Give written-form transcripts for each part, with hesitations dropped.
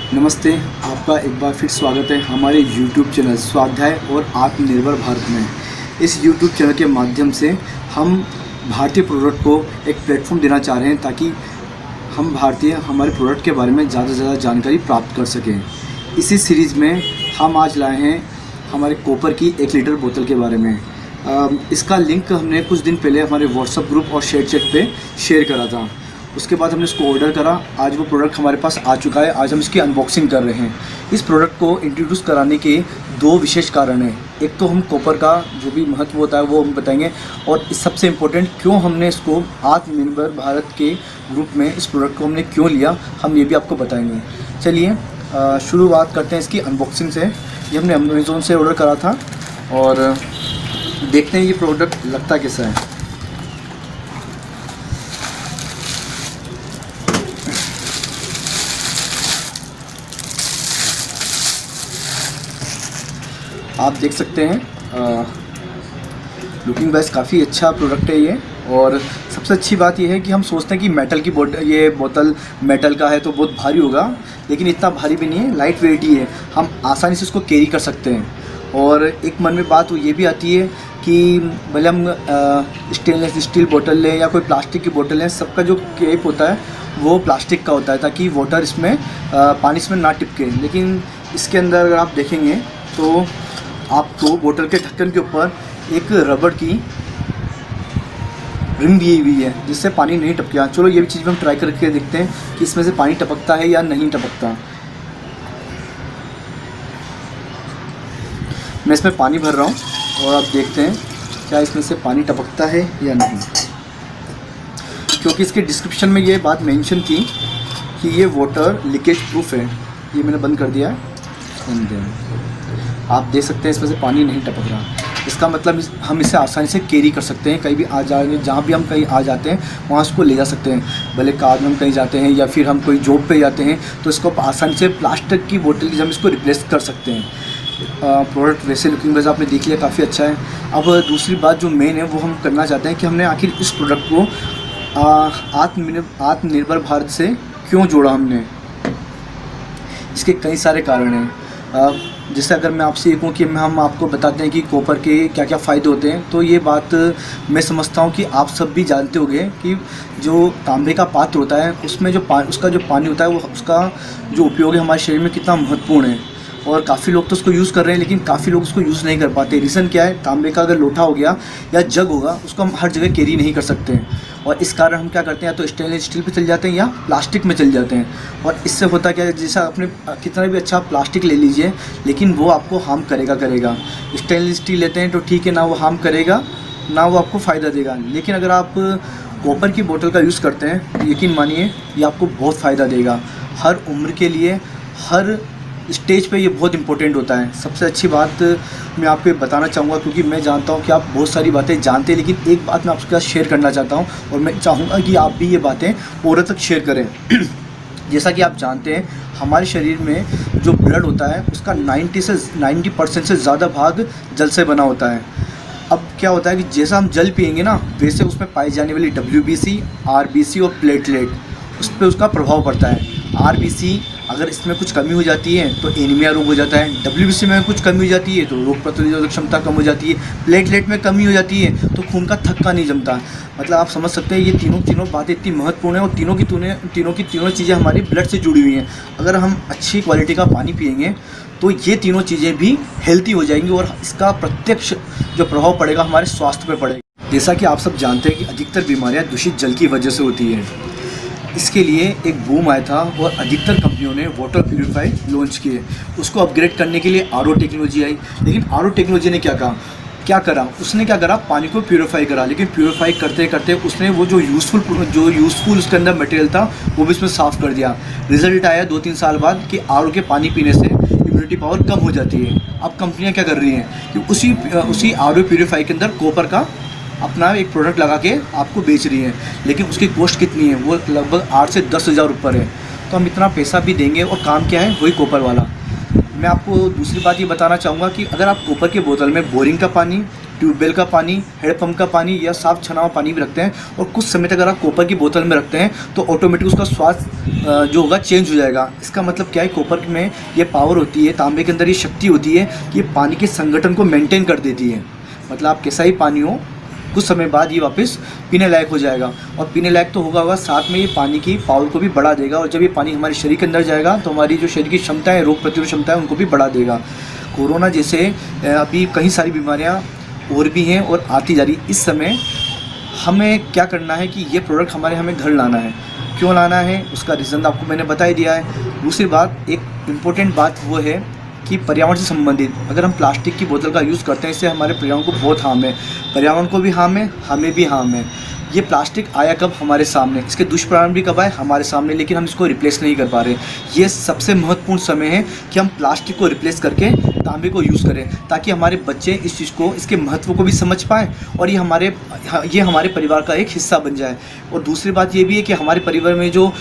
नमस्ते। आपका एक बार फिर स्वागत है हमारे YouTube चैनल स्वाध्याय और आत्मनिर्भर भारत में। इस YouTube चैनल के माध्यम से हम भारतीय प्रोडक्ट को एक प्लेटफॉर्म देना चाह रहे हैं ताकि हम भारतीय हमारे प्रोडक्ट के बारे में ज़्यादा से ज़्यादा जानकारी प्राप्त कर सकें। इसी सीरीज़ में हम आज लाए हैं हमारे कॉपर की 1 लीटर बोतल के बारे में। इसका लिंक हमने कुछ दिन पहले हमारे व्हाट्सएप ग्रुप और शेयर चैट पे शेयर करा था। उसके बाद हमने इसको ऑर्डर करा। आज वो प्रोडक्ट हमारे पास आ चुका है। आज हम इसकी अनबॉक्सिंग कर रहे हैं। इस प्रोडक्ट को इंट्रोड्यूस कराने के 2 विशेष कारण हैं। एक तो हम कॉपर का जो भी महत्व होता है वो हम बताएंगे, और सबसे इम्पोर्टेंट क्यों हमने इसको आत्मनिर्भर भारत के ग्रुप में इस प्रोडक्ट को हमने क्यों लिया, हम ये भी आपको बताएंगे। चलिए शुरुआत करते हैं इसकी अनबॉक्सिंग से। ये हमने अमेज़ोन से ऑर्डर करा था और देखते हैं ये प्रोडक्ट लगता कैसा है। आप देख सकते हैं लुकिंग वाइज काफ़ी अच्छा प्रोडक्ट है ये। और सबसे अच्छी बात ये है कि हम सोचते हैं कि मेटल की ये बोतल मेटल का है तो बहुत भारी होगा, लेकिन इतना भारी भी नहीं है, लाइट वेट ही है। हम आसानी से इसको कैरी कर सकते हैं। और एक मन में बात ये भी आती है कि भले हम स्टेनलेस स्टील बोतल लें या कोई प्लास्टिक की बोतल लें, सबका जो कैप होता है वो प्लास्टिक का होता है ताकि वाटर इसमें पानी इसमें ना टिपके। लेकिन इसके अंदर अगर आप देखेंगे तो आपको बोतल के ढक्कन के ऊपर एक रबड़ की रिंग दी हुई है जिससे पानी नहीं टपकेगा। चलो ये भी चीज़ हम ट्राई करके देखते हैं कि इसमें से पानी टपकता है या नहीं टपकता। मैं इसमें पानी भर रहा हूँ और आप देखते हैं क्या इसमें से पानी टपकता है या नहीं। क्योंकि इसके डिस्क्रिप्शन में ये बात मेंशन थी कि ये वाटर लीकेज प्रूफ है। ये मैंने बंद कर दिया है। आप देख सकते हैं इसमें से पानी नहीं टपक रहा। इसका मतलब हम इसे आसानी से कैरी कर सकते हैं। कहीं भी आ जाएंगे, जहाँ भी हम कहीं आ जाते हैं वहाँ इसको ले जा सकते हैं। भले कार में हम कहीं जाते हैं या फिर हम कोई जॉब पे जाते हैं तो इसको आसानी से प्लास्टिक की बोतल की हम इसको रिप्लेस कर सकते हैं। प्रोडक्ट वैसे लुकिंग वाइज आपने देख लिया काफ़ी अच्छा है। अब दूसरी बात जो मेन है वो हम करना चाहते हैं कि हमने आखिर इस प्रोडक्ट को आत्मनिर्भर भारत से क्यों जोड़ा हमने। इसके कई सारे कारण हैं। जैसे अगर मैं आपसे ये कहूँ कि हम आपको बताते हैं कि कॉपर के क्या क्या फ़ायदे होते हैं, तो ये बात मैं समझता हूँ कि आप सब भी जानते होंगे कि जो तांबे का पात्र होता है उसमें जो उसका जो पानी होता है वो उसका जो उपयोग है हमारे शरीर में कितना महत्वपूर्ण है। और काफ़ी लोग तो उसको यूज़ कर रहे हैं, लेकिन काफ़ी लोग उसको यूज़ नहीं कर पाते। रीज़न क्या है, तांबे का अगर लोटा हो गया या जग होगा उसको हम हर जगह कैरी नहीं कर सकते हैं। और इस कारण हम क्या करते हैं, या तो स्टेनलेस स्टील पे चल जाते हैं या प्लास्टिक में चल जाते हैं। और इससे होता क्या है, जैसा अपने कितना भी अच्छा प्लास्टिक ले लीजिए लेकिन वो आपको हार्म करेगा। स्टेनलेस स्टील लेते हैं तो ठीक है, ना वो हार्म करेगा ना वो आपको फ़ायदा देगा। लेकिन अगर आप कॉपर की बोतल का यूज़ करते हैं तो यकीन मानिए ये आपको बहुत फ़ायदा देगा। हर उम्र के लिए, हर स्टेज पे ये बहुत इंपॉर्टेंट होता है। सबसे अच्छी बात मैं आपको बताना चाहूँगा, क्योंकि मैं जानता हूँ कि आप बहुत सारी बातें जानते हैं, लेकिन एक बात मैं आपके साथ शेयर करना चाहता हूँ और मैं चाहूँगा कि आप भी ये बातें औरों तक शेयर करें। जैसा कि आप जानते हैं हमारे शरीर में जो ब्लड होता है उसका 90% से ज़्यादा भाग जल से बना होता है। अब क्या होता है कि जैसा हम जल पिएंगे ना, वैसे उसमें पाई जाने वाली WBC, RBC और प्लेटलेट उस पर उसका प्रभाव पड़ता है। RBC अगर इसमें कुछ कमी हो जाती है तो एनीमिया रोग हो जाता है। WBC में कुछ कमी हो जाती है तो रोग प्रतिरोधक क्षमता कम हो जाती है। प्लेटलेट में कमी हो जाती है तो खून का थक्का नहीं जमता। मतलब आप समझ सकते हैं ये तीनों बातें इतनी महत्वपूर्ण है और तीनों चीज़ें हमारी ब्लड से जुड़ी हुई हैं। अगर हम अच्छी क्वालिटी का पानी पिएंगे तो ये तीनों चीज़ें भी हेल्थी हो जाएंगी और इसका प्रत्यक्ष जो प्रभाव पड़ेगा हमारे स्वास्थ्य पर पड़ेगा। जैसा कि आप सब जानते हैं कि अधिकतर बीमारियाँ दूषित जल की वजह से होती हैं। इसके लिए एक बूम आया था और अधिकतर कंपनियों ने वाटर प्यूरीफाई लॉन्च किए। उसको अपग्रेड करने के लिए RO टेक्नोलॉजी आई। लेकिन RO टेक्नोलॉजी ने क्या करा, उसने क्या करा, पानी को प्यूरीफाई करा। लेकिन प्यूरीफाई करते करते उसने वो जो यूज़फुल उसके अंदर मटेरियल था वो भी इसमें साफ़ कर दिया। रिजल्ट आया 2-3 साल बाद कि RO के पानी पीने से इम्यूनिटी पावर कम हो जाती है। अब कंपनियां क्या कर रही हैं कि उसी RO प्यूरीफाई के अंदर कॉपर का अपना एक प्रोडक्ट लगा के आपको बेच रही हैं। लेकिन उसकी कॉस्ट कितनी है, वो लगभग 8 से 10 हज़ार ऊपर है। तो हम इतना पैसा भी देंगे और काम क्या है, वही कॉपर वाला। मैं आपको दूसरी बात ये बताना चाहूँगा कि अगर आप कॉपर की बोतल में बोरिंग का पानी ट्यूबवेल का पानी, हैंडपम्प का पानी या साफ छना हुआ पानी भी रखते हैं, और कुछ समय तक अगर आप कॉपर की बोतल में रखते हैं तो ऑटोमेटिक उसका स्वाद जो होगा चेंज हो जाएगा। इसका मतलब क्या है, कॉपर में ये पावर होती है, तांबे के अंदर ये शक्ति होती है कि ये पानी के संगठन को मेंटेन कर देती है। मतलब आप कैसा ही पानी हो, कुछ समय बाद ये वापस पीने लायक हो जाएगा, और पीने लायक तो होगा, साथ में ये पानी की पावर को भी बढ़ा देगा, और जब ये पानी हमारे शरीर के अंदर जाएगा तो हमारी जो शरीर की क्षमता है, रोग प्रतिरोधक क्षमता है, उनको भी बढ़ा देगा। कोरोना जैसे अभी कई सारी बीमारियां और भी हैं और आती जा रही। इस समय हमें क्या करना है कि ये प्रोडक्ट हमें घर लाना है। क्यों लाना है उसका रीज़न आपको मैंने बता ही दिया है। दूसरी बात, एक इम्पोर्टेंट बात वो है कि पर्यावरण से संबंधित अगर हम प्लास्टिक की बोतल का यूज़ करते हैं, इससे हमारे पर्यावरण को बहुत हार्म है, पर्यावरण को भी हार्म है, हमें भी हार्म है। ये प्लास्टिक आया कब हमारे सामने, इसके दुष्परिणाम भी कब आए हमारे सामने, लेकिन हम इसको रिप्लेस नहीं कर पा रहे। ये सबसे महत्वपूर्ण समय है कि हम प्लास्टिक को रिप्लेस करके तांबे को यूज़ करें, ताकि हमारे बच्चे इस चीज़ को, इसके महत्व को भी समझ पाएँ और ये हमारे परिवार का एक हिस्सा बन जाए। और दूसरी बात ये भी है कि हमारे परिवार में जो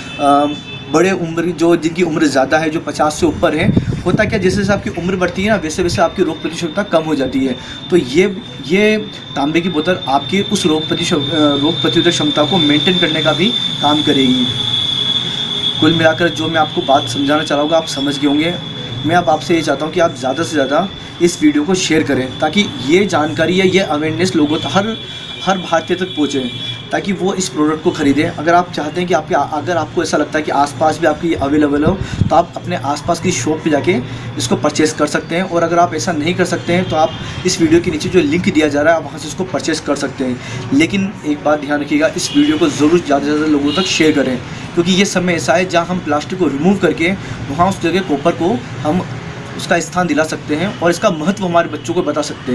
बड़े उम्र, जो जिनकी उम्र ज़्यादा है, जो 50 से ऊपर है, होता क्या, जैसे जैसे आपकी उम्र बढ़ती है ना, वैसे वैसे आपकी रोग प्रतिरोधक क्षमता कम हो जाती है। तो ये तांबे की बोतल आपकी उस रोग प्रतिरोधक क्षमता को मेंटेन करने का भी काम करेगी। कुल मिलाकर जो मैं आपको बात समझाना चाह रहा हूँ आप समझ गए होंगे। मैं अब आपसे ये चाहता हूँ कि आप ज़्यादा से ज़्यादा इस वीडियो को शेयर करें, ताकि ये जानकारी या ये अवेयरनेस लोगों तक, हर भारतीय तक पहुँचे, ताकि वो इस प्रोडक्ट को ख़रीदें। अगर आप चाहते हैं कि अगर आपको ऐसा लगता है कि आसपास भी आपकी अवेलेबल हो, तो आप अपने आसपास की शॉप पे जाके इसको परचेज़ कर सकते हैं। और अगर आप ऐसा नहीं कर सकते हैं तो आप इस वीडियो के नीचे जो लिंक दिया जा रहा है, आप वहाँ से इसको परचेज़ कर सकते हैं। लेकिन एक बात ध्यान रखिएगा, इस वीडियो को ज़रूर ज़्यादा से ज़्यादा लोगों तक शेयर करें, क्योंकि ये समय ऐसा है जहाँ हम प्लास्टिक को रिमूव करके वहाँ उस जगह कॉपर को हम उसका स्थान दिला सकते हैं और इसका महत्व हमारे बच्चों को बता सकते हैं।